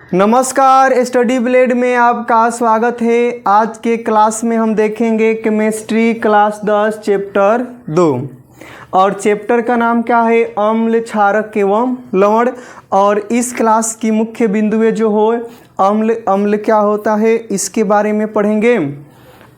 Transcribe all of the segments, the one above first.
नमस्कार, study blade में आपका स्वागत है। आज के क्लास में हम देखेंगे केमिस्ट्री क्लास 10 चैप्टर 2 और चैप्टर का नाम क्या है, अम्ल, क्षारक एवं लवण। और इस क्लास की मुख्य बिंदुएं जो हो अम्ल क्या होता है इसके बारे में पढ़ेंगे,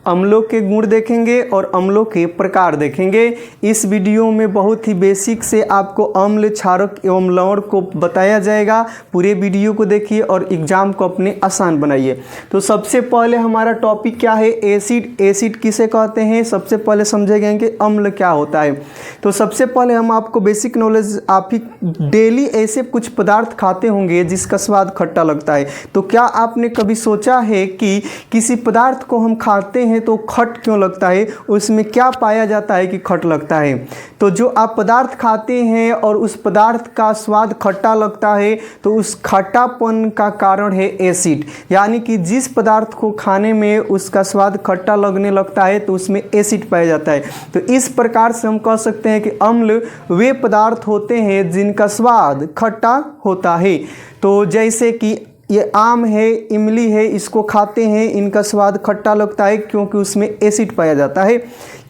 अम्लों के गुण देखेंगे और अम्लों के प्रकार देखेंगे। इस वीडियो में बहुत ही बेसिक से आपको अम्ल, क्षारक एवं लवण को बताया जाएगा। पूरे वीडियो को देखिए और एग्जाम को अपने आसान बनाइए। तो सबसे पहले हमारा टॉपिक क्या है, एसिड। एसिड किसे कहते हैं सबसे पहले समझेंगे कि अम्ल क्या होता है। तो सबसे पहले हम आपको बेसिक नॉलेज, आप ही डेली ऐसे कुछ पदार्थ खाते होंगे जिसका स्वाद खट्टा लगता है। तो क्या आपने कभी सोचा है कि किसी पदार्थ को हम खाते हैं तो खट क्यों लगता है, उसमें क्या पाया जाता है कि खट लगता है। तो जो आप पदार्थ खाते हैं और उस पदार्थ का स्वाद खट्टा लगता है तो उस खट्टापन का कारण है एसिड। यानी कि जिस पदार्थ को खाने में उसका स्वाद खट्टा लगने लगता है तो उसमें एसिड पाया जाता है। तो इस प्रकार से हम कह सकते हैं कि अम्ल वे पदार्थ होते हैं जिनका स्वाद खट्टा होता है। तो जैसे कि ये आम है, इमली है, इसको खाते हैं, इनका स्वाद खट्टा लगता है क्योंकि उसमें एसिड पाया जाता है।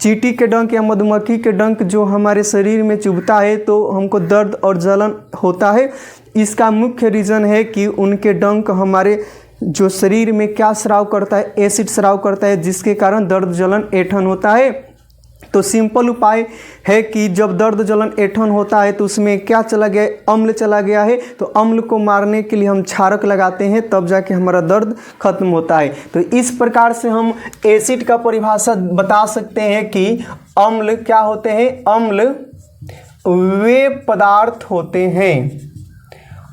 चींटी के डंक या मधुमक्खी के डंक जो हमारे शरीर में चुभता है तो हमको दर्द और जलन होता है। इसका मुख्य रीज़न है कि उनके डंक हमारे जो शरीर में क्या स्राव करता है, एसिड स्राव करता है, जिसके कारण दर्द जलन ऐंठन होता है। तो सिंपल उपाय है कि जब दर्द जलन ऐंठन होता है तो उसमें क्या चला गया, अम्ल चला गया है। तो अम्ल को मारने के लिए हम क्षारक लगाते हैं, तब जाके हमारा दर्द खत्म होता है। तो इस प्रकार से हम एसिड का परिभाषा बता सकते हैं कि अम्ल क्या होते हैं। अम्ल वे पदार्थ होते हैं,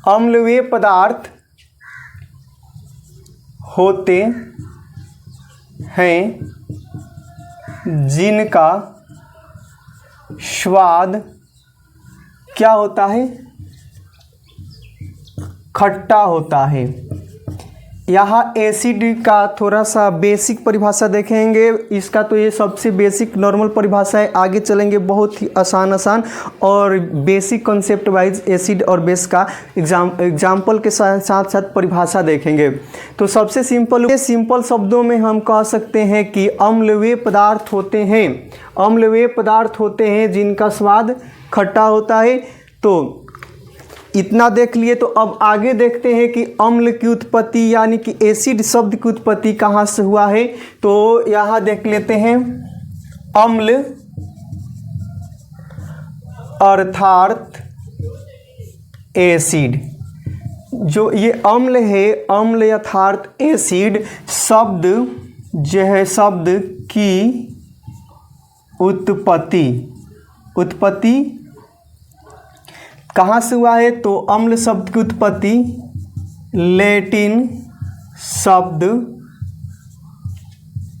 अम्ल वे पदार्थ होते हैं जिनका स्वाद क्या होता है, खट्टा होता है। यहाँ एसिड का थोड़ा सा बेसिक परिभाषा देखेंगे। इसका तो ये सबसे बेसिक नॉर्मल परिभाषा है, आगे चलेंगे बहुत ही आसान और बेसिक कॉन्सेप्ट वाइज एसिड और बेस का एग्जाम्पल के साथ साथ परिभाषा देखेंगे। तो सबसे सिंपल शब्दों में हम कह सकते हैं कि अम्ल वे पदार्थ होते हैं, अम्ल वे पदार्थ होते हैं जिनका स्वाद खट्टा होता है। तो इतना देख लिए, तो अब आगे देखते हैं कि अम्ल की उत्पत्ति यानी कि एसिड शब्द की उत्पत्ति कहाँ से हुआ है। तो यहाँ देख लेते हैं, अम्ल अर्थात एसिड। जो ये अम्ल है, अम्ल अर्थात एसिड शब्द जो है, शब्द की उत्पत्ति कहाँ से हुआ है। तो अम्ल शब्द की उत्पत्ति लैटिन शब्द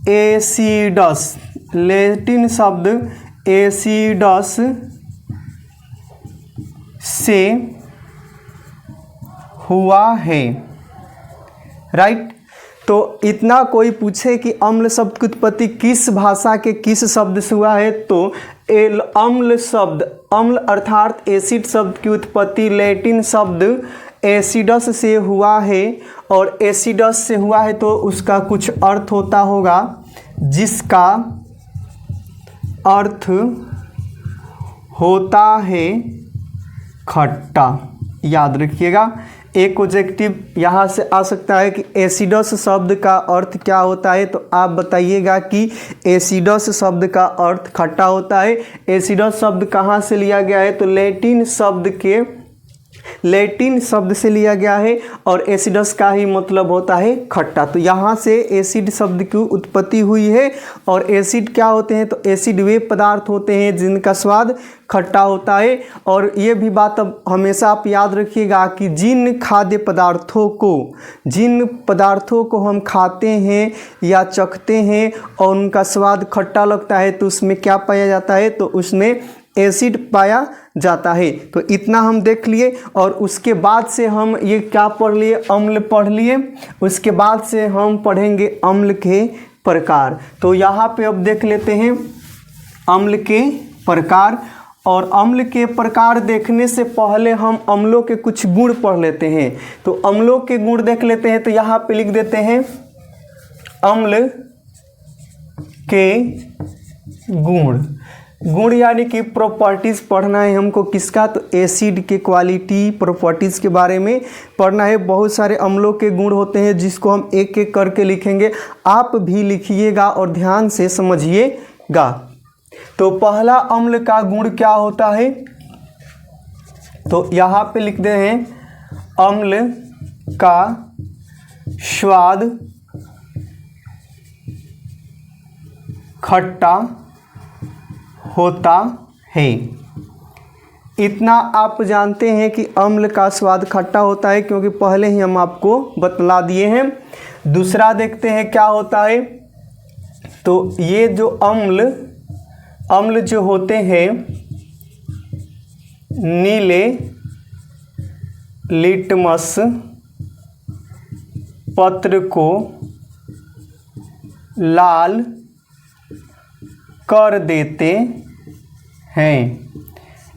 एसिडस, लैटिन शब्द एसिडस से हुआ है, राइट। तो इतना कोई पूछे कि अम्ल शब्द की उत्पत्ति किस भाषा के किस शब्द से हुआ है, तो अम्ल शब्द, अम्ल अर्थात एसिड शब्द की उत्पत्ति लैटिन शब्द एसिडस से हुआ है। और एसिडस से हुआ है तो उसका कुछ अर्थ होता होगा, जिसका अर्थ होता है खट्टा। याद रखिएगा, एक ऑब्जेक्टिव यहाँ से आ सकता है कि एसिडस शब्द का अर्थ क्या होता है। तो आप बताइएगा कि एसिडस शब्द का अर्थ खट्टा होता है। एसिडस शब्द कहाँ से लिया गया है, तो लैटिन शब्द से लिया गया है और एसिडस का ही मतलब होता है खट्टा। तो यहाँ से एसिड शब्द की उत्पत्ति हुई है। और एसिड क्या होते हैं, तो एसिड वे पदार्थ होते हैं जिनका स्वाद खट्टा होता है। और ये भी बात अब हमेशा आप याद रखिएगा कि जिन पदार्थों को हम खाते हैं या चखते हैं और उनका स्वाद खट्टा लगता है तो उसमें क्या पाया जाता है, तो उसमें एसिड पाया जाता है। तो इतना हम देख लिए और उसके बाद से हम ये क्या पढ़ लिए, अम्ल पढ़ लिए। उसके बाद से हम पढ़ेंगे अम्ल के प्रकार। तो यहाँ पे अब देख लेते हैं अम्ल के प्रकार। और अम्ल के प्रकार देखने से पहले हम अम्लों के कुछ गुण पढ़ लेते हैं। तो अम्लों के गुण देख लेते हैं। तो यहाँ पे लिख देते हैं अम्ल के गुण। गुण यानी कि प्रॉपर्टीज़ पढ़ना है हमको किसका, तो एसिड के क्वालिटी प्रॉपर्टीज़ के बारे में पढ़ना है। बहुत सारे अम्लों के गुण होते हैं जिसको हम एक एक करके लिखेंगे। आप भी लिखिएगा और ध्यान से समझिएगा। तो पहला अम्ल का गुण क्या होता है, तो यहाँ पे लिख दे हैं अम्ल का स्वाद खट्टा होता है। इतना आप जानते हैं कि अम्ल का स्वाद खट्टा होता है, क्योंकि पहले ही हम आपको बतला दिए हैं। दूसरा देखते हैं क्या होता है। तो ये जो अम्ल जो होते हैं नीले लिटमस पत्र को लाल कर देते हैं।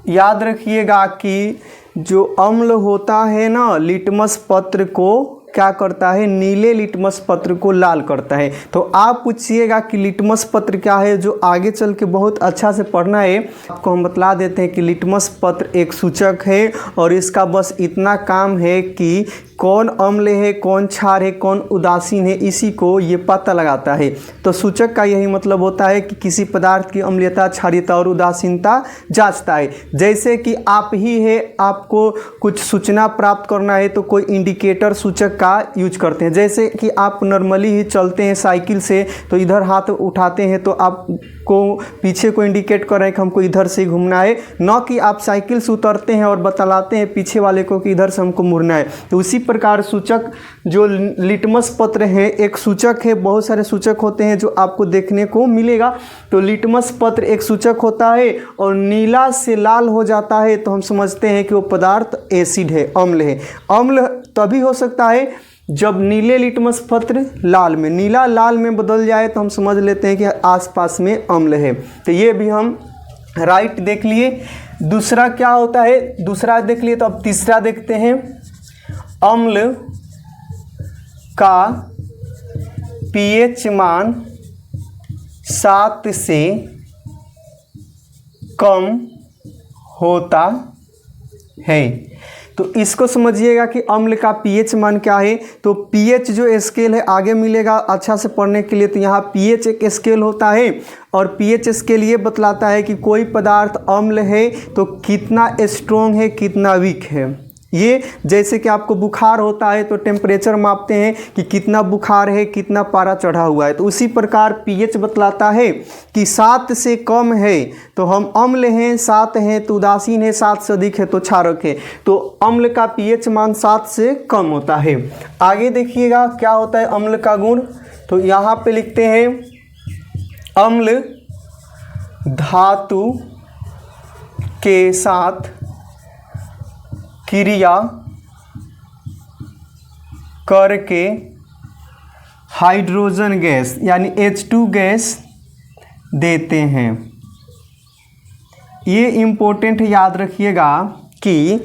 याद रखिएगा कि जो अम्ल होता है ना, लिटमस पत्र को क्या करता है, नीले लिटमस पत्र को लाल करता है। तो आप पूछिएगा कि लिटमस पत्र क्या है, जो आगे चल के बहुत अच्छा से पढ़ना है। आपको हम बतला देते हैं कि लिटमस पत्र एक सूचक है और इसका बस इतना काम है कि कौन अम्ल है, कौन क्षार है, कौन उदासीन है, इसी को ये पता लगाता है। तो सूचक का यही मतलब होता है कि किसी पदार्थ की अम्लीयता, क्षारीयता और उदासीनता जांचता है। जैसे कि आप ही है, आपको कुछ सूचना प्राप्त करना है तो कोई इंडिकेटर सूचक का यूज करते हैं। जैसे कि आप नॉर्मली ही चलते हैं साइकिल से, तो इधर हाथ उठाते हैं तो आपको पीछे को इंडिकेट कर रहे हैं कि हमको इधर से घूमना है, न कि आप साइकिल से उतरते हैं और बतलाते हैं पीछे वाले को कि इधर से हमको मुड़ना है। तो उसी प्रकार सूचक जो लिटमस पत्र है एक सूचक है। बहुत सारे सूचक होते हैं जो आपको देखने को मिलेगा। तो लिटमस पत्र एक सूचक होता है और नीला से लाल हो जाता है तो हम समझते हैं कि वो पदार्थ एसिड है, अम्ल है। अम्ल तभी हो सकता है जब नीले लिटमस पत्र लाल में, नीला लाल में बदल जाए तो हम समझ लेते हैं कि आसपास में अम्ल है। तो ये भी हम राइट देख लिए। दूसरा क्या होता है, दूसरा देख लिए। तो अब तीसरा देखते हैं। अम्ल का पीएच मान 7 से कम होता है। तो इसको समझिएगा कि अम्ल का पीएच मान क्या है। तो पीएच जो स्केल है आगे मिलेगा अच्छा से पढ़ने के लिए। तो यहाँ पीएच एक स्केल होता है और पीएच स्केल ये बतलाता है कि कोई पदार्थ अम्ल है तो कितना स्ट्रोंग है, कितना वीक है। ये जैसे कि आपको बुखार होता है तो टेम्परेचर मापते हैं कि कितना बुखार है, कितना पारा चढ़ा हुआ है। तो उसी प्रकार पीएच बतलाता है कि 7 से कम है तो हम अम्ल हैं, 7 हैं तो उदासीन है, 7 से अधिक है तो क्षारक है। तो अम्ल का पीएच मान 7 से कम होता है। आगे देखिएगा क्या होता है अम्ल का गुण। तो यहाँ पे लिखते हैं अम्ल धातु के साथ क्रिया करके हाइड्रोजन गैस यानी H2 गैस देते हैं। ये इम्पोर्टेंट याद रखिएगा कि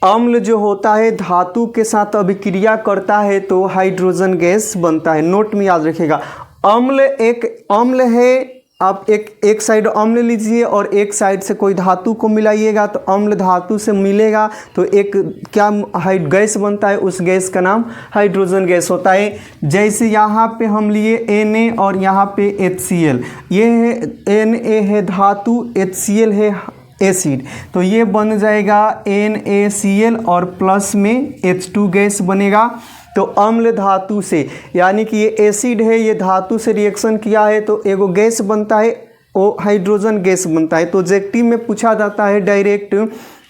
अम्ल जो होता है धातु के साथ अभिक्रिया करता है तो हाइड्रोजन गैस बनता है। नोट में याद रखिएगा, अम्ल है। आप एक साइड अम्ल लीजिए और एक साइड से कोई धातु को मिलाइएगा तो अम्ल धातु से मिलेगा तो एक क्या गैस बनता है, उस गैस का नाम हाइड्रोजन गैस होता है। जैसे यहाँ पे हम लिए Na और यहाँ पे HCl, ये है Na है धातु, HCl है एसिड, तो ये बन जाएगा NaCl और प्लस में H2 गैस बनेगा। तो अम्ल धातु से यानी कि ये एसिड है, ये धातु से रिएक्शन किया है तो एगो गैस बनता है, वो हाइड्रोजन गैस बनता है। तो ऑब्जेक्टिव में पूछा जाता है डायरेक्ट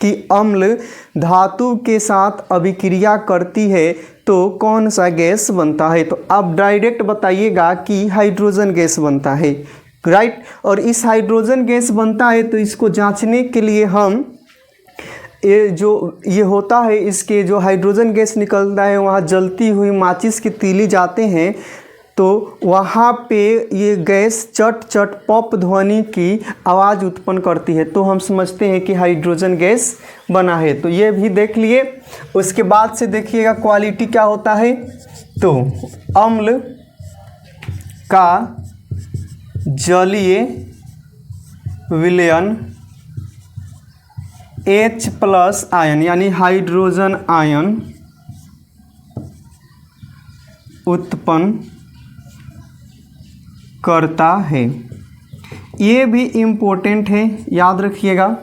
कि अम्ल धातु के साथ अभिक्रिया करती है तो कौन सा गैस बनता है। तो आप डायरेक्ट बताइएगा कि हाइड्रोजन गैस बनता है, राइट। और इस हाइड्रोजन गैस बनता है तो इसको जांचने के लिए हम ये होता है, इसके जो हाइड्रोजन गैस निकलता है वहाँ जलती हुई माचिस की तीली जाते हैं तो वहाँ पे ये गैस चट चट पॉप ध्वनि की आवाज़ उत्पन्न करती है, तो हम समझते हैं कि हाइड्रोजन गैस बना है। तो ये भी देख लिए। उसके बाद से देखिएगा क्वालिटी क्या होता है। तो अम्ल का जलीय विलयन H+ आयन यानी हाइड्रोजन आयन उत्पन्न करता है। ये भी इम्पोर्टेंट है, याद रखिएगा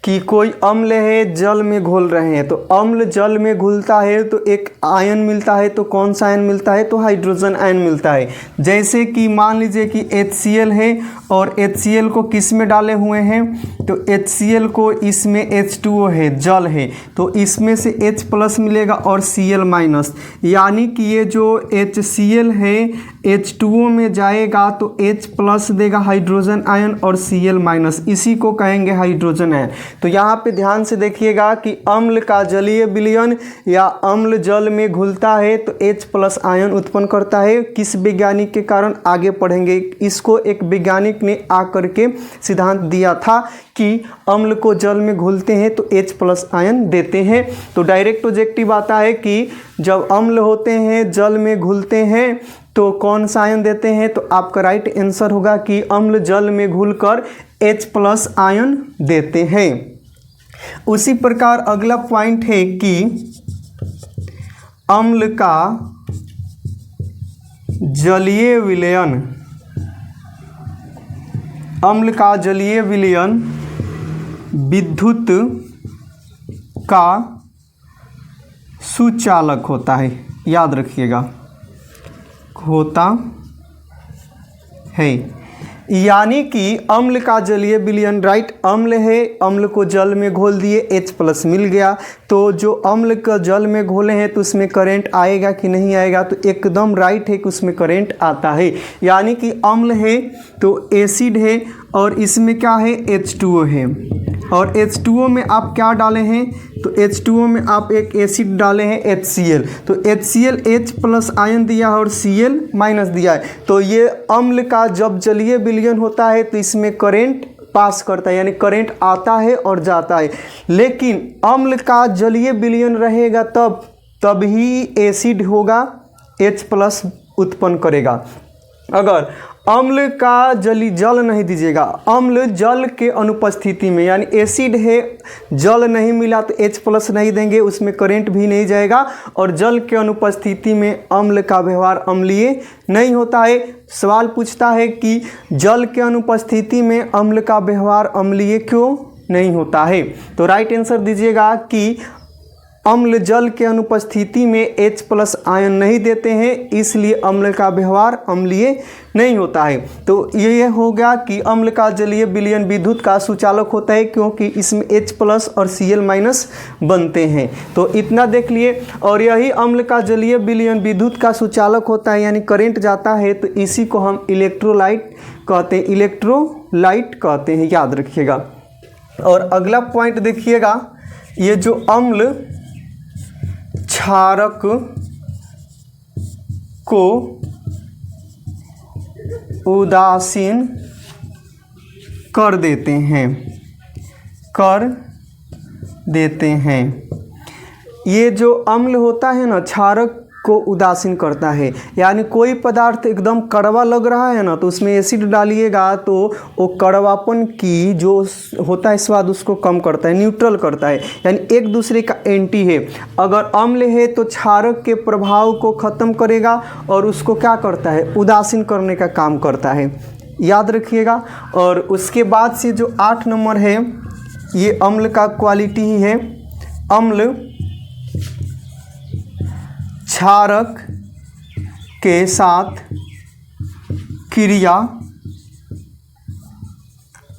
कि कोई अम्ल है, जल में घोल रहे हैं, तो अम्ल जल में घुलता है तो एक आयन मिलता है। तो कौन सा आयन मिलता है? तो हाइड्रोजन आयन मिलता है। जैसे कि मान लीजिए कि HCl है और HCl को किस में डाले हुए हैं? तो HCl को इसमें H2O है, जल है, तो इसमें से H+ मिलेगा और Cl-, यानी कि ये जो HCl है H2O में जाएगा तो H+ देगा हाइड्रोजन आयन और Cl-, इसी को कहेंगे हाइड्रोजन आयन। तो यहाँ पे ध्यान से देखिएगा कि अम्ल का जलीय विलयन या अम्ल जल में घुलता है तो H+ आयन उत्पन्न करता है। किस वैज्ञानिक के कारण? आगे पढ़ेंगे। इसको एक वैज्ञानिक ने आकर के सिद्धांत दिया था कि अम्ल को जल में घुलते हैं तो H+ आयन देते हैं। तो डायरेक्ट ऑब्जेक्टिव आता है कि जब अम्ल होते हैं, जल में घुलते हैं, तो कौन सा आयन देते हैं? तो आपका राइट आंसर होगा कि अम्ल जल में घुलकर H+ आयन देते हैं। उसी प्रकार अगला पॉइंट है कि अम्ल का जलीय विलयन, अम्ल का जलीय विलयन विद्युत का सुचालक होता है। याद रखिएगा, होता है। यानी कि अम्ल का जलीय विलयन, राइट, अम्ल है, अम्ल को जल में घोल दिए, H+ मिल गया, तो जो अम्ल का जल में घोले हैं तो उसमें करंट आएगा कि नहीं आएगा? तो एकदम राइट है कि उसमें करंट आता है। यानी कि अम्ल है तो एसिड है और इसमें क्या है? H2O है, और H2O में आप क्या डाले हैं? तो H2O में आप एक एसिड डाले हैं HCl, तो HCl H+ आयन दिया है और Cl- दिया है। तो ये अम्ल का जब जलीय विलयन होता है तो इसमें करंट पास करता है, यानी करंट आता है और जाता है। लेकिन अम्ल का जलीय विलयन रहेगा तभी एसिड होगा, H+ उत्पन्न करेगा। अगर अम्ल का जल नहीं दीजिएगा, अम्ल जल के अनुपस्थिति में, यानी एसिड है, जल नहीं मिला तो H+ नहीं देंगे, उसमें करंट भी नहीं जाएगा, और जल के अनुपस्थिति में अम्ल का व्यवहार अम्लीय नहीं होता है। सवाल पूछता है कि जल के अनुपस्थिति में अम्ल का व्यवहार अम्लीय क्यों नहीं होता है? तो राइट आंसर दीजिएगा कि अम्ल जल के अनुपस्थिति में H+ आयन नहीं देते हैं, इसलिए अम्ल का व्यवहार अम्लीय नहीं होता है। तो ये हो गया कि अम्ल का जलीय विलयन विद्युत का सुचालक होता है, क्योंकि इसमें H+ और Cl- बनते हैं। तो इतना देख लिए। और यही अम्ल का जलीय विलयन विद्युत का सुचालक होता है, यानी करंट जाता है, तो इसी को हम इलेक्ट्रोलाइट कहते हैं, इलेक्ट्रोलाइट कहते हैं, याद रखिएगा। और अगला पॉइंट देखिएगा, ये जो अम्ल क्षारक को उदासीन कर देते हैं, ये जो अम्ल होता है ना, क्षारक को उदासीन करता है। यानी कोई पदार्थ एकदम कड़वा लग रहा है ना, तो उसमें एसिड डालिएगा तो वो कड़वापन की जो होता है स्वाद उसको कम करता है, न्यूट्रल करता है, यानी एक दूसरे का एंटी है। अगर अम्ल है तो क्षारक के प्रभाव को ख़त्म करेगा और उसको क्या करता है? उदासीन करने का काम करता है, याद रखिएगा। और उसके बाद से जो 8 नंबर है, ये अम्ल का क्वालिटी ही है। अम्ल क्षारक के साथ क्रिया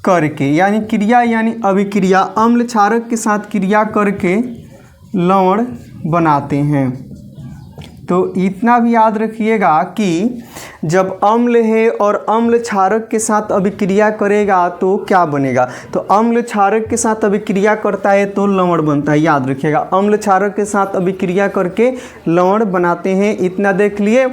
करके, यानी क्रिया यानी अभिक्रिया, अम्ल क्षारक के साथ क्रिया करके लवण बनाते हैं। तो इतना भी याद रखिएगा कि जब अम्ल है और अम्ल क्षारक के साथ अभिक्रिया करेगा तो क्या बनेगा, तो अम्ल क्षारक के साथ अभिक्रिया करता है तो लवण बनता है, याद रखिएगा। अम्ल क्षारक के साथ अभिक्रिया करके लवण बनाते हैं, इतना देख लिए।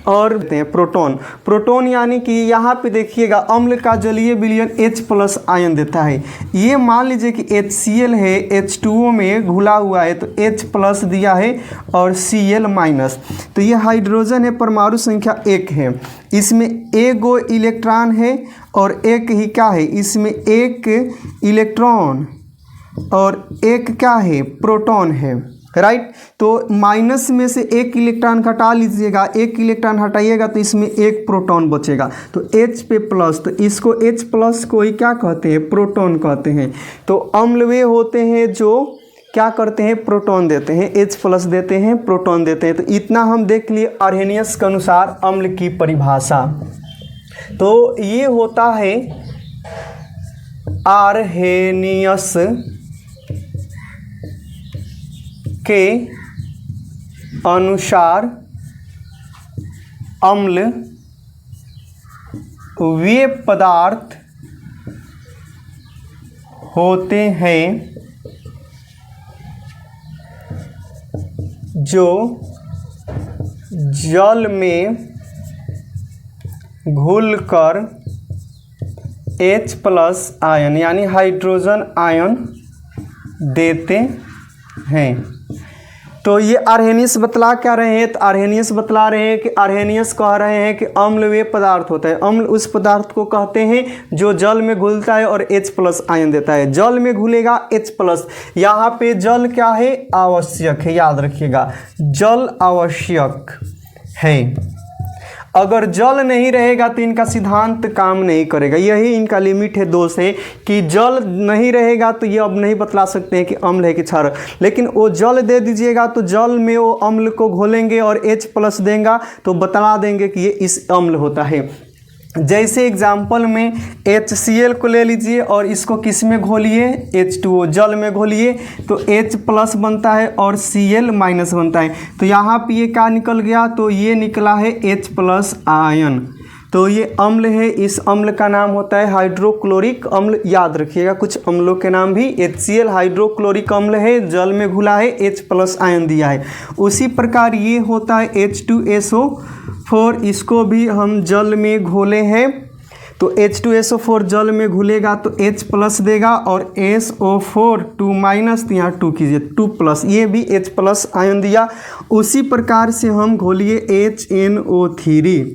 और प्रोटॉन, प्रोटॉन यानी कि यहाँ पे देखिएगा अम्ल का जलीय विलयन H+ आयन देता है। ये मान लीजिए कि HCl है, H2O में घुला हुआ है तो H+ दिया है और Cl-, तो ये हाइड्रोजन है, परमाणु संख्या 1 है, इसमें एगो इलेक्ट्रॉन है और एक ही क्या है, इसमें एक इलेक्ट्रॉन और एक क्या है, प्रोटॉन है, राइट। तो माइनस में से एक इलेक्ट्रॉन हटा लीजिएगा, एक इलेक्ट्रॉन हटाइएगा तो इसमें एक प्रोटॉन बचेगा, तो H पे प्लस, तो इसको H+ को ही क्या कहते हैं, प्रोटॉन कहते हैं। तो अम्ल वे होते हैं जो क्या करते हैं, प्रोटॉन देते हैं, H+ देते हैं, प्रोटॉन देते हैं। तो इतना हम देख लिए आर्हेनियस के अनुसार अम्ल की परिभाषा। तो ये होता है आर्हेनियस के अनुसार अम्ल वे पदार्थ होते हैं जो जल में घुलकर H+ आयन यानी हाइड्रोजन आयन देते हैं। तो ये आर्हेनियस बतला क्या रहे हैं, तो आर्हेनियस बतला रहे हैं कि आर्हेनियस कह रहे हैं कि अम्ल वे पदार्थ होता है, अम्ल उस पदार्थ को कहते हैं जो जल में घुलता है और H+ आयन देता है। जल में घुलेगा H+, यहाँ पे जल क्या है, आवश्यक है, याद रखिएगा, जल आवश्यक है। अगर जल नहीं रहेगा तो इनका सिद्धांत काम नहीं करेगा, यही इनका लिमिट है, दोष है कि जल नहीं रहेगा तो ये अब नहीं बतला सकते हैं कि अम्ल है कि क्षारक। लेकिन वो जल दे दीजिएगा तो जल में वो अम्ल को घोलेंगे और H+ देंगे तो बता देंगे कि ये इस अम्ल होता है। जैसे एग्जाम्पल में HCl को ले लीजिए और इसको किस में घोलिए, H2O, जल में घोलिए तो H+ बनता है और Cl- बनता है। तो यहाँ पे ये क्या निकल गया, तो ये निकला है H+ आयन। तो ये अम्ल है, इस अम्ल का नाम होता है हाइड्रोक्लोरिक अम्ल, याद रखिएगा। कुछ अम्लों के नाम भी, HCl हाइड्रोक्लोरिक अम्ल है, जल में घुला है, H+ आयन दिया है। उसी प्रकार ये होता है H2SO4, इसको भी हम जल में घोले हैं तो H2SO4 जल में घुलेगा तो H+ देगा और SO4 2- तो यहाँ 2 कीजिए, 2+, ये भी H+ आयन दिया। उसी प्रकार से हम घोलिए HNO3,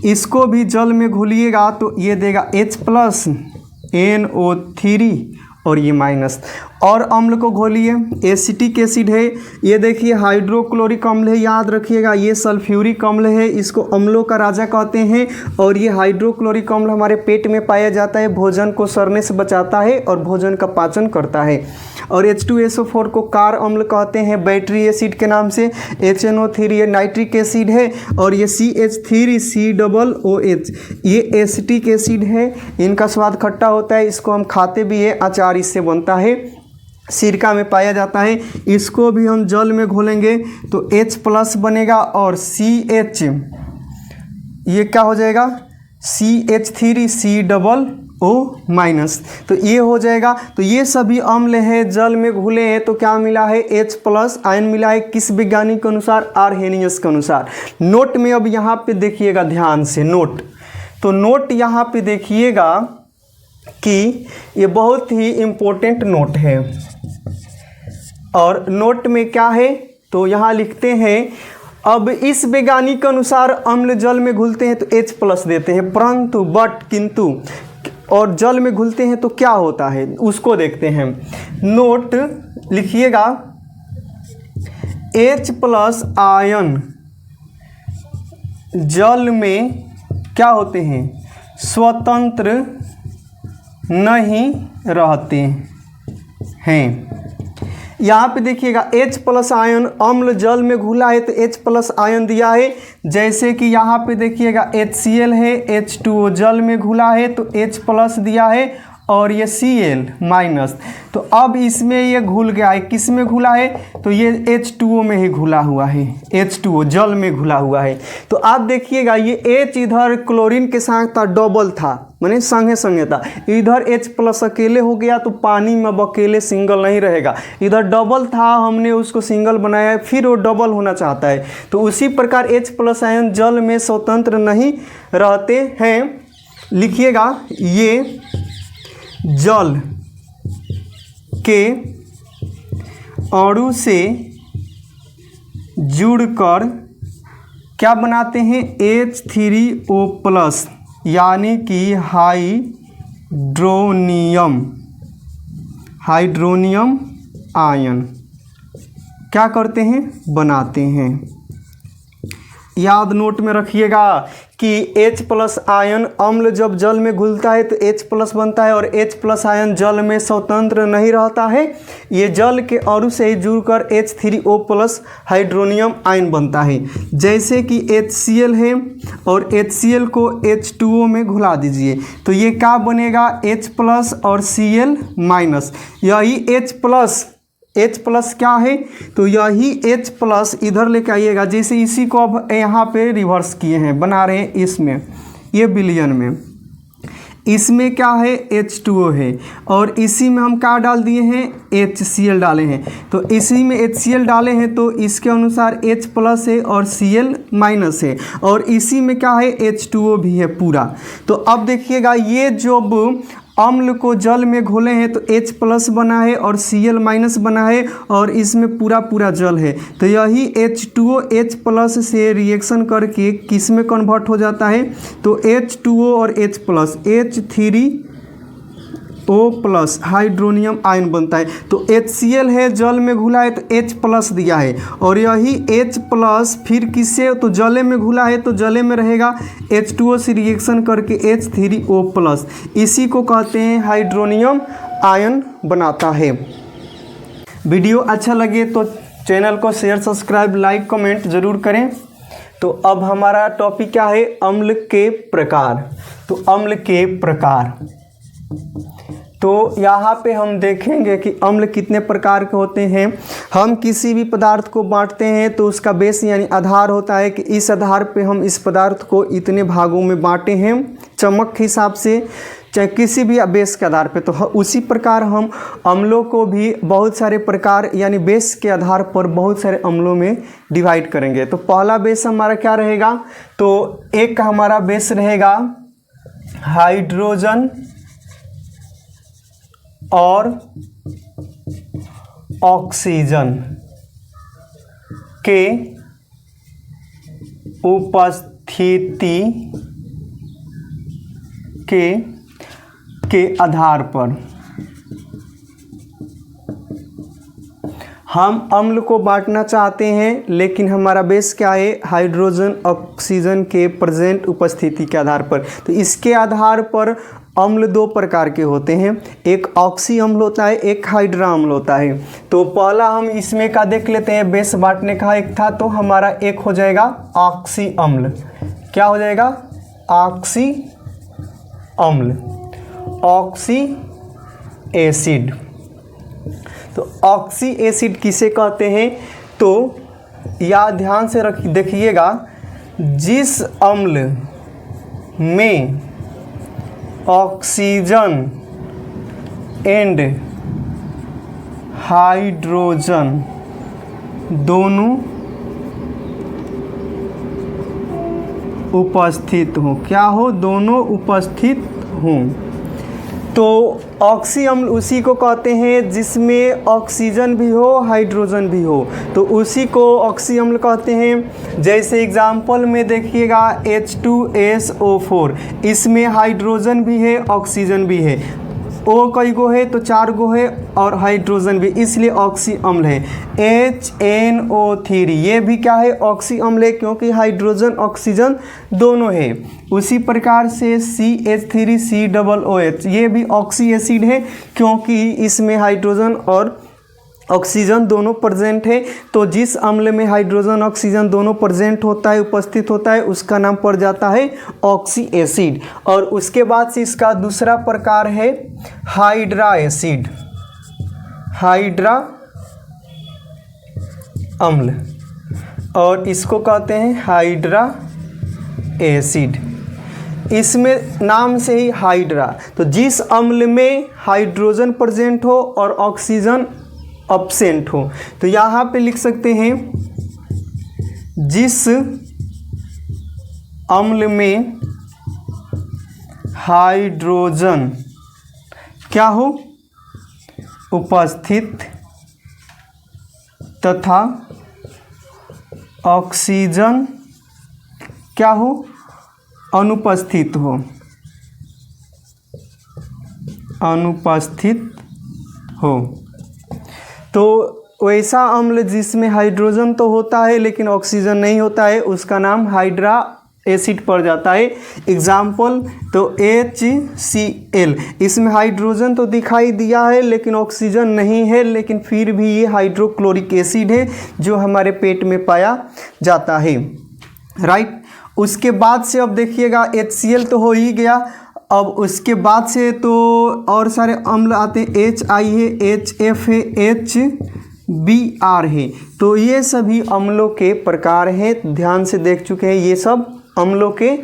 इसको भी जल में घुलिएगा तो ये देगा H+ NO3 और ये माइनस। और अम्ल को घोलिए, एसिटिक एसिड है, ये देखिए हाइड्रोक्लोरिक अम्ल है, याद रखिएगा, ये सल्फ्यूरिक अम्ल है, इसको अम्लों का राजा कहते हैं। और ये हाइड्रोक्लोरिक अम्ल हमारे पेट में पाया जाता है, भोजन को सड़ने से बचाता है और भोजन का पाचन करता है। और H2SO4 को कार अम्ल कहते हैं, बैटरी एसिड के नाम से। HNO3 ये नाइट्रिक एसिड है और ये CH3COOH ये एसिटिक एसिड है, इनका स्वाद खट्टा होता है, इसको हम खाते भी है, अचार इससे बनता है, सिरका में पाया जाता है। इसको भी हम जल में घोलेंगे तो H+ बनेगा और CH ये क्या हो जाएगा, CH3COO-, तो ये हो जाएगा। तो ये सभी अम्ल है, जल में घुले हैं, तो क्या मिला है, H+ आयन मिला है। किस वैज्ञानिक के अनुसार, आर्हेनियस के अनुसार। नोट में अब यहाँ पे देखिएगा ध्यान से, नोट, तो नोट यहाँ पे देखिएगा कि ये बहुत ही इम्पोर्टेंट नोट है। और नोट में क्या है, तो यहाँ लिखते हैं, अब इस वैज्ञानिक के अनुसार अम्ल जल में घुलते हैं तो H+ देते हैं, परंतु किंतु और जल में घुलते हैं तो क्या होता है उसको देखते हैं। नोट लिखिएगा, H+ आयन जल में क्या होते हैं, स्वतंत्र नहीं रहते हैं। यहाँ पे देखिएगा H+ आयन, अम्ल जल में घुला है तो H+ आयन दिया है। जैसे कि यहाँ पे देखिएगा HCl है, H2O जल में घुला है तो H+ दिया है और ये Cl माइनस। तो अब इसमें ये घुल गया है, किस में घुला है, तो ये H2O में ही घुला हुआ है, H2O जल में घुला हुआ है। तो आप देखिएगा ये H इधर क्लोरीन के साथ था, डबल था, माने संगे संगे था। इधर H प्लस अकेले हो गया तो पानी में अब अकेले सिंगल नहीं रहेगा, इधर डबल था, हमने उसको सिंगल बनाया, फिर वो डबल होना चाहता है। तो उसी प्रकार H प्लस आयन जल में स्वतंत्र नहीं रहते हैं। लिखिएगा ये जल के अणु से जुड़कर क्या बनाते हैं, H3O प्लस, यानी कि हाइड्रोनियम आयन क्या करते हैं, बनाते हैं। याद नोट में रखिएगा कि H प्लस आयन अम्ल जब जल में घुलता है तो H प्लस बनता है, और H प्लस आयन जल में स्वतंत्र नहीं रहता है, ये जल के अणु से ही जुड़कर H3O प्लस हाइड्रोनियम आयन बनता है। जैसे कि HCl है और HCl को H2O में घुला दीजिए तो ये क्या बनेगा, H प्लस और Cl माइनस। यही H प्लस क्या है, तो यही H प्लस इधर लेके आइएगा। जैसे इसी को अब यहाँ पे रिवर्स किए हैं, बना रहे हैं इसमें, ये विलयन में, इसमें क्या है, H2O है, और इसी में हम क्या डाल दिए हैं, HCl डाले हैं। तो इसी में HCl डाले हैं तो इसके अनुसार H प्लस है और Cl माइनस है, और इसी में क्या है, H2O भी है पूरा। तो अब देखिएगा ये जब अम्ल को जल में घोले हैं तो H प्लस बना है और Cl माइनस बना है, और इसमें पूरा जल है। तो यही H2O H प्लस से रिएक्शन करके किस में कन्वर्ट हो जाता है, तो H2O और H plus H3O plus hydronium ion बनता है। तो HCl है, जल में घुला है तो H प्लस दिया है, और यही H प्लस फिर किससे, तो जले में घुला है तो जले में रहेगा, H2O से रिएक्शन करके H3O प्लस, इसी को कहते हैं हाइड्रोनियम आयन बनाता है। वीडियो अच्छा लगे तो चैनल को शेयर, सब्सक्राइब, लाइक, कमेंट ज़रूर करें। तो अब हमारा टॉपिक क्या है, अम्ल के प्रकार। तो अम्ल के प्रकार, तो यहाँ पे हम देखेंगे कि अम्ल कितने प्रकार के होते हैं। हम किसी भी पदार्थ को बांटते हैं तो उसका बेस यानी आधार होता है कि इस आधार पे हम इस पदार्थ को इतने भागों में बांटे हैं, चमक के हिसाब से, चाहे किसी भी बेस के आधार पे। तो उसी प्रकार हम अम्लों को भी बहुत सारे प्रकार यानी बेस के आधार पर बहुत सारे अम्लों में डिवाइड करेंगे। तो पहला बेस हमारा क्या रहेगा, तो एक हमारा बेस रहेगा हाइड्रोजन और ऑक्सीजन के उपस्थिति के आधार पर हम अम्ल को बांटना चाहते हैं, लेकिन हमारा बेस क्या है, हाइड्रोजन ऑक्सीजन के प्रेजेंट उपस्थिति के आधार पर। तो इसके आधार पर अम्ल दो प्रकार के होते हैं, एक ऑक्सी अम्ल होता है, एक हाइड्रा अम्ल होता है। तो पहला हम इसमें का देख लेते हैं, बेस बांटने का एक था, तो हमारा एक हो जाएगा ऑक्सी अम्ल। क्या हो जाएगा, ऑक्सी अम्ल, ऑक्सी एसिड। तो ऑक्सी एसिड किसे कहते हैं, तो या ध्यान से देखिएगा, जिस अम्ल में ऑक्सीजन एंड हाइड्रोजन दोनों उपस्थित हो, क्या हो, दोनों उपस्थित हों। तो ऑक्सी अम्ल उसी को कहते हैं जिसमें ऑक्सीजन भी हो, हाइड्रोजन भी हो, तो उसी को ऑक्सी अम्ल कहते हैं। जैसे एग्जाम्पल में देखिएगा H2SO4, इसमें हाइड्रोजन भी है, ऑक्सीजन भी है, O कई गो है तो 4 गो है, और हाइड्रोजन भी, इसलिए ऑक्सी अम्ल है। HNO3 ये भी क्या है, ऑक्सी अम्ल है, क्योंकि हाइड्रोजन ऑक्सीजन दोनों है। उसी प्रकार से CH3COOH ये भी ऑक्सी एसिड है, क्योंकि इसमें हाइड्रोजन और ऑक्सीजन दोनों प्रेजेंट है, तो जिस अम्ल में हाइड्रोजन ऑक्सीजन दोनों प्रेजेंट होता है, उपस्थित होता है, उसका नाम पड़ जाता है ऑक्सी एसिड। और उसके बाद से इसका दूसरा प्रकार है हाइड्रा एसिड, हाइड्रा अम्ल, और इसको कहते हैं हाइड्रा एसिड। इसमें नाम से ही हाइड्रा, तो जिस अम्ल में हाइड्रोजन प्रेजेंट हो और ऑक्सीजन अब्सेंट हो, तो यहाँ पे लिख सकते हैं जिस अम्ल में हाइड्रोजन क्या हो उपस्थित तथा ऑक्सीजन क्या हो अनुपस्थित हो, अनुपस्थित हो। तो वैसा अम्ल जिसमें हाइड्रोजन तो होता है लेकिन ऑक्सीजन नहीं होता है, उसका नाम हाइड्रा एसिड पड़ जाता है। एग्जाम्पल तो HCl, इसमें हाइड्रोजन तो दिखाई दिया है लेकिन ऑक्सीजन नहीं है, लेकिन फिर भी ये हाइड्रोक्लोरिक एसिड है जो हमारे पेट में पाया जाता है, राइट। उसके बाद से अब देखिएगा HCl तो हो ही गया, अब उसके बाद से तो और सारे अम्ल आते हैं, HI है, HF है, HBr है। तो ये सभी अम्लों के प्रकार हैं, ध्यान से देख चुके हैं, ये सब अम्लों के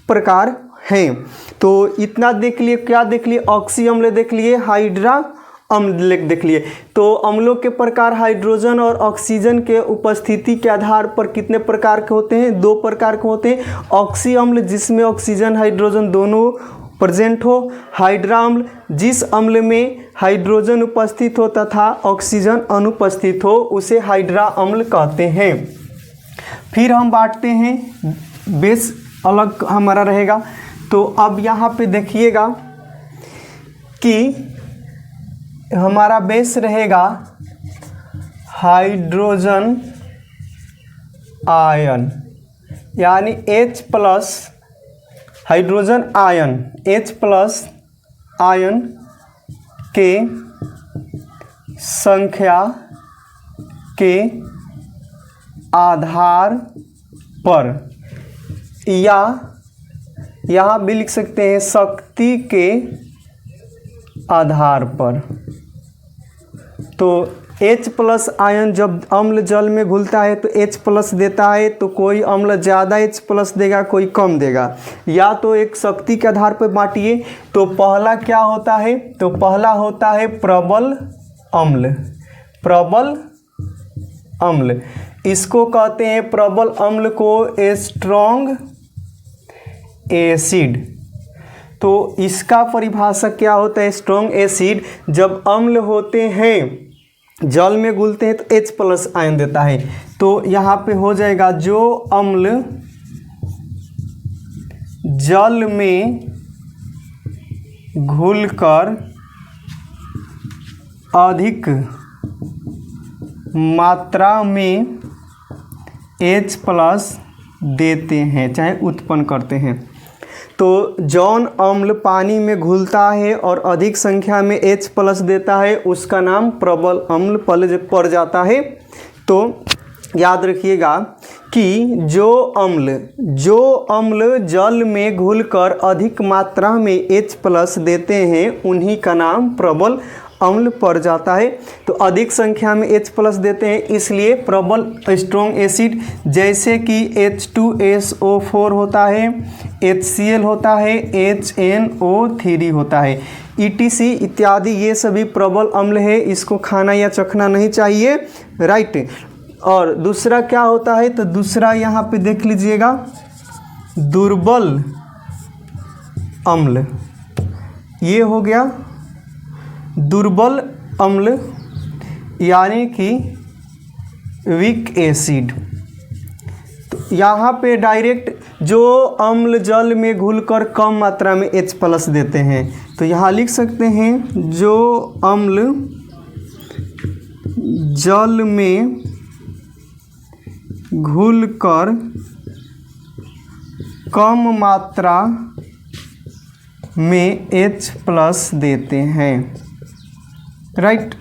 प्रकार हैं। तो इतना देख लिए, क्या देख लिए, ऑक्सी अम्ल देख लिए, हाइड्रा अम्ल देख लिए। तो अम्लों के प्रकार हाइड्रोजन और ऑक्सीजन के उपस्थिति के आधार पर कितने प्रकार के होते हैं, 2 प्रकार के होते हैं। ऑक्सी अम्ल जिसमें ऑक्सीजन हाइड्रोजन दोनों प्रेजेंट हो, हाइड्रा अम्ल जिस अम्ल में हाइड्रोजन उपस्थित हो तथा ऑक्सीजन अनुपस्थित हो, उसे हाइड्रा अम्ल कहते हैं। फिर हम बांटते हैं, बेस अलग हमारा रहेगा। तो अब यहाँ पे देखिएगा कि हमारा बेस रहेगा हाइड्रोजन आयन, यानी H+ hydrogen ion, H+ ion के संख्या के आधार पर, या यहाँ भी लिख सकते हैं शक्ति के आधार पर। तो H+ आयन जब अम्ल जल में घुलता है तो H+ देता है, तो कोई अम्ल ज़्यादा H+ देगा, कोई कम देगा। या तो एक शक्ति के आधार पर बांटिए, तो पहला क्या होता है, तो पहला होता है प्रबल अम्ल, प्रबल अम्ल, इसको कहते हैं प्रबल अम्ल को स्ट्रॉन्ग एसिड। तो इसका परिभाषा क्या होता है, स्ट्रॉन्ग एसिड जब अम्ल होते हैं जल में घुलते हैं तो H+ आयन देता है। तो यहाँ पे हो जाएगा जो अम्ल जल में घुलकर अधिक मात्रा में H+ देते हैं, चाहे उत्पन्न करते हैं। तो जौन अम्ल पानी में घुलता है और अधिक संख्या में H+ देता है, उसका नाम प्रबल अम्ल पड़ जाता है। तो याद रखिएगा कि जो अम्ल जल में घुलकर अधिक मात्रा में H+ देते हैं, उन्हीं का नाम प्रबल अम्ल पड़ जाता है। तो अधिक संख्या में H+ देते हैं, इसलिए प्रबल स्ट्रॉन्ग एसिड, जैसे कि H2SO4 होता है, HCl होता है, HNO3 होता है, ETC इत्यादि, ये सभी प्रबल अम्ल है। इसको खाना या चखना नहीं चाहिए, राइट। और दूसरा क्या होता है, तो दूसरा यहाँ पे देख लीजिएगा दुर्बल अम्ल, ये हो गया दुर्बल अम्ल, यानी कि वीक एसिड। तो यहाँ पे डायरेक्ट जो अम्ल जल में घुलकर कम मात्रा में H+ देते हैं, तो यहाँ लिख सकते हैं जो अम्ल जल में घुलकर कम मात्रा में H+ देते हैं, राइट।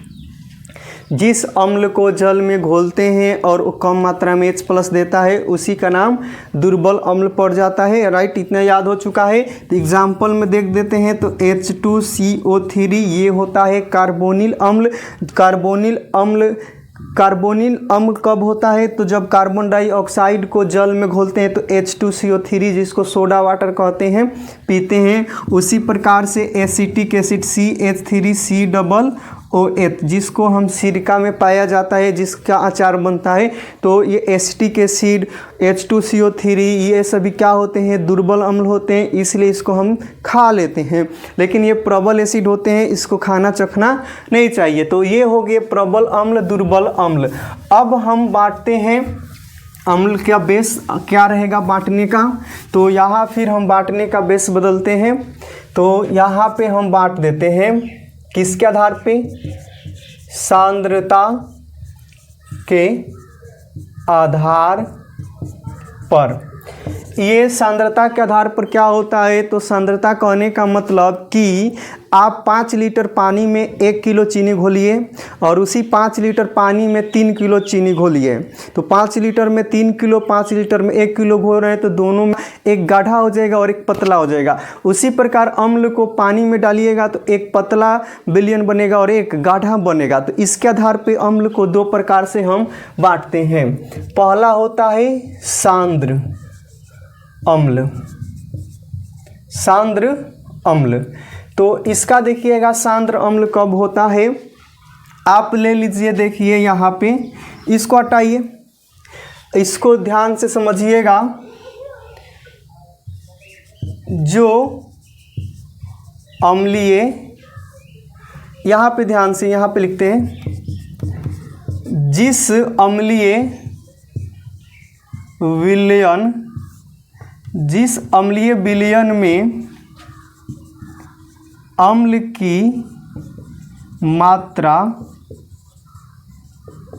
जिस अम्ल को जल में घोलते हैं और वो कम मात्रा में H+ देता है उसी का नाम दुर्बल अम्ल पड़ जाता है। राइट, इतना याद हो चुका है। तो एग्जाम्पल में देख देते हैं। तो H2CO3 ये होता है कार्बोनिल अम्ल। कार्बोनिल अम्ल कब होता है? तो जब कार्बन डाइऑक्साइड को जल में घोलते हैं तो H2CO3 जिसको सोडा वाटर कहते हैं पीते हैं। उसी प्रकार से एसिटिक एसिड CH3COOH जिसको हम सिरका में पाया जाता है, जिसका अचार बनता है। तो ये एसिटिक एसिड H2CO3 ये सभी क्या होते हैं? दुर्बल अम्ल होते हैं, इसलिए इसको हम खा लेते हैं। लेकिन ये प्रबल एसिड होते हैं, इसको खाना चखना नहीं चाहिए। तो ये हो गए प्रबल अम्ल, दुर्बल अम्ल। अब हम बांटते हैं अम्ल का बेस क्या रहेगा बांटने का। तो यहाँ फिर हम बांटने का बेस बदलते हैं। तो यहाँ पे हम बांट देते हैं किसके आधार पे? सांद्रता के आधार पर। ये सांद्रता के आधार पर क्या होता है? तो सांद्रता कहने का मतलब कि आप 5 लीटर पानी में 1 किलो चीनी घोलिए और उसी 5 लीटर पानी में 3 किलो चीनी घोलिए। तो 5 लीटर में 3 किलो, 5 लीटर में 1 किलो घोल रहे हैं तो दोनों में एक गाढ़ा हो जाएगा और एक पतला हो जाएगा। उसी प्रकार अम्ल को पानी में डालिएगा तो एक पतला विलयन बनेगा और एक गाढ़ा बनेगा। तो इसके आधार पर अम्ल को 2 प्रकार से हम बांटते हैं। पहला होता है सांद्र अम्ल। सांद्र अम्ल, तो इसका देखिएगा सांद्र अम्ल कब होता है? आप ले लीजिए, देखिए यहाँ पे, इसको हटाइए, इसको ध्यान से समझिएगा। जो अम्लीय, यहाँ पे ध्यान से यहाँ पे लिखते हैं, जिस अम्लीय विलयन में अम्ल की मात्रा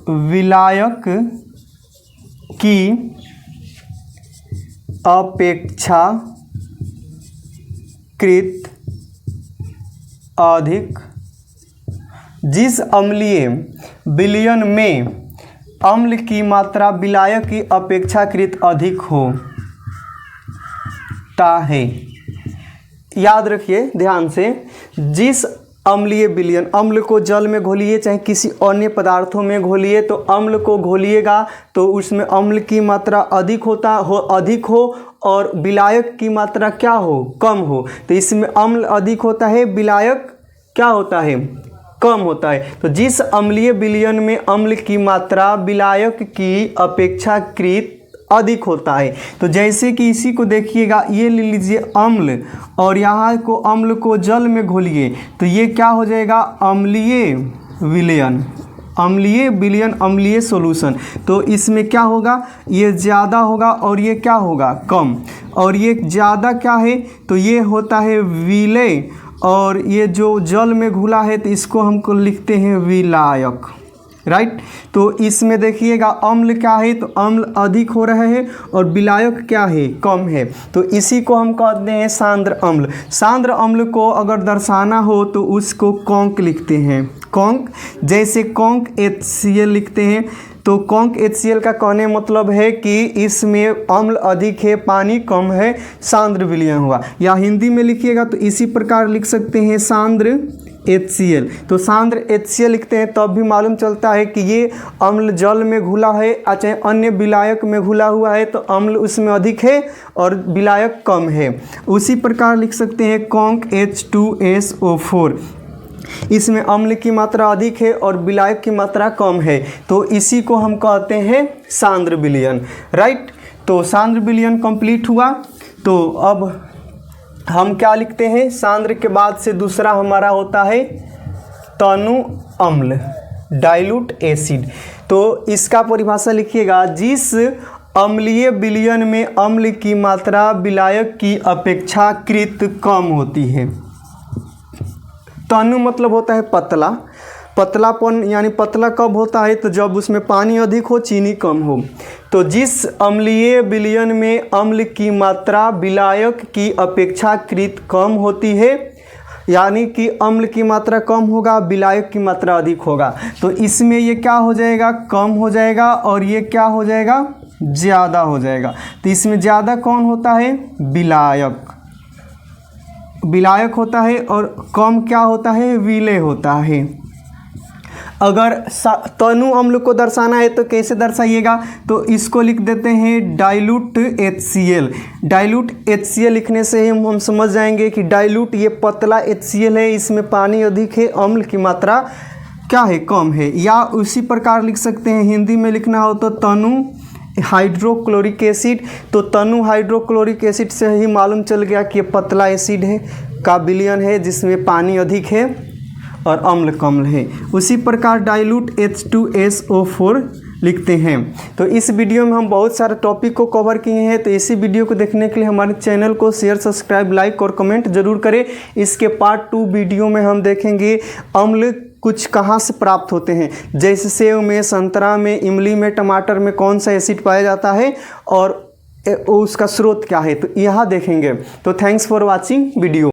विलायक की अपेक्षाकृत अधिक, जिस अम्लीय विलयन में अम्ल की मात्रा विलायक की अपेक्षाकृत अधिक होता है। याद रखिए ध्यान से, जिस अम्लीय विलयन, अम्ल को जल में घोलिए चाहे किसी अन्य पदार्थों में घोलिए, तो अम्ल को घोलिएगा तो उसमें अम्ल की मात्रा अधिक हो और विलायक की मात्रा क्या हो? कम हो। तो इसमें अम्ल अधिक होता है, विलायक क्या होता है? कम होता है। तो जिस अम्लीय विलयन में अम्ल की मात्रा विलायक की अपेक्षाकृत अधिक होता है। तो जैसे कि इसी को देखिएगा, ये ले लीजिए अम्ल और यहाँ को अम्ल को जल में घोलिए तो ये क्या हो जाएगा? अम्लीय विलयन, अम्लीय सॉल्यूशन। तो इसमें क्या होगा? ये ज़्यादा होगा और ये क्या होगा? कम। और ये ज़्यादा क्या है? तो ये होता है विलेय, और ये जो जल में घुला है तो इसको हमको लिखते हैं विलायक। राइट, तो इसमें देखिएगा अम्ल क्या है? तो अम्ल अधिक हो रहा है और विलायक क्या है? कम है। तो इसी को हम कहते हैं सांद्र अम्ल। सांद्र अम्ल को अगर दर्शाना हो तो उसको कॉन्क लिखते हैं। कॉन्क, जैसे कॉन्क HCl लिखते हैं। तो कॉन्क HCl का कहने मतलब है कि इसमें अम्ल अधिक है, पानी कम है, सांद्र विलयन हुआ। या हिंदी में लिखिएगा तो इसी प्रकार लिख सकते हैं सांद्र HCl। तो सांद्र HCl लिखते हैं तब भी मालूम चलता है कि ये अम्ल जल में घुला है चाहे अन्य विलायक में घुला हुआ है तो अम्ल उसमें अधिक है और विलायक कम है। उसी प्रकार लिख सकते हैं कॉन्क H2SO4, इसमें अम्ल की मात्रा अधिक है और विलायक की मात्रा कम है। तो इसी को हम कहते हैं सांद्र विलयन। राइट, तो सांद्र विलयन कंप्लीट हुआ। तो अब हम क्या लिखते हैं? सांद्र के बाद से दूसरा हमारा होता है तनु अम्ल, डाइल्यूट एसिड। तो इसका परिभाषा लिखिएगा, जिस अम्लीय विलयन में अम्ल की मात्रा विलायक की अपेक्षाकृत कम होती है। तनु मतलब होता है पतला, पतलापन, यानी पतला कब होता है? तो जब उसमें पानी अधिक हो, चीनी कम हो। तो जिस अम्लीय विलयन में अम्ल की मात्रा विलायक की अपेक्षाकृत कम होती है यानी कि अम्ल की मात्रा कम होगा, विलायक की मात्रा अधिक होगा। तो इसमें ये क्या हो जाएगा, कम हो जाएगा, और ये क्या हो जाएगा, ज़्यादा हो जाएगा। तो इसमें ज़्यादा कौन होता है, विलायक, विलायक होता है, और कम क्या होता है, विलेय होता है। अगर तनु अम्ल को दर्शाना है तो कैसे दर्शाइएगा, तो इसको लिख देते हैं डाइल्यूट HCl। डाइल्यूट HCl लिखने से ही हम समझ जाएंगे कि डाइल्यूट ये पतला HCl है, इसमें पानी अधिक है, अम्ल की मात्रा क्या है, कम है। या उसी प्रकार लिख सकते हैं, हिंदी में लिखना हो तो तनु हाइड्रोक्लोरिक एसिड। तो तनु हाइड्रोक्लोरिक एसिड से ही मालूम चल गया कि ये पतला एसिड है, का विलयन है, जिसमें पानी अधिक है और अम्ल कम है। उसी प्रकार डाइल्यूट H2SO4 लिखते हैं। तो इस वीडियो में हम बहुत सारे टॉपिक को कवर किए हैं। तो इसी वीडियो को देखने के लिए हमारे चैनल को शेयर, सब्सक्राइब, लाइक और कमेंट जरूर करें। इसके पार्ट 2 वीडियो में हम देखेंगे अम्ल कुछ कहाँ से प्राप्त होते हैं, जैसे सेब में, संतरा में, इमली में, टमाटर में कौन सा एसिड पाया जाता है और उसका स्रोत क्या है, तो यहाँ देखेंगे। तो थैंक्स फॉर वॉचिंग वीडियो।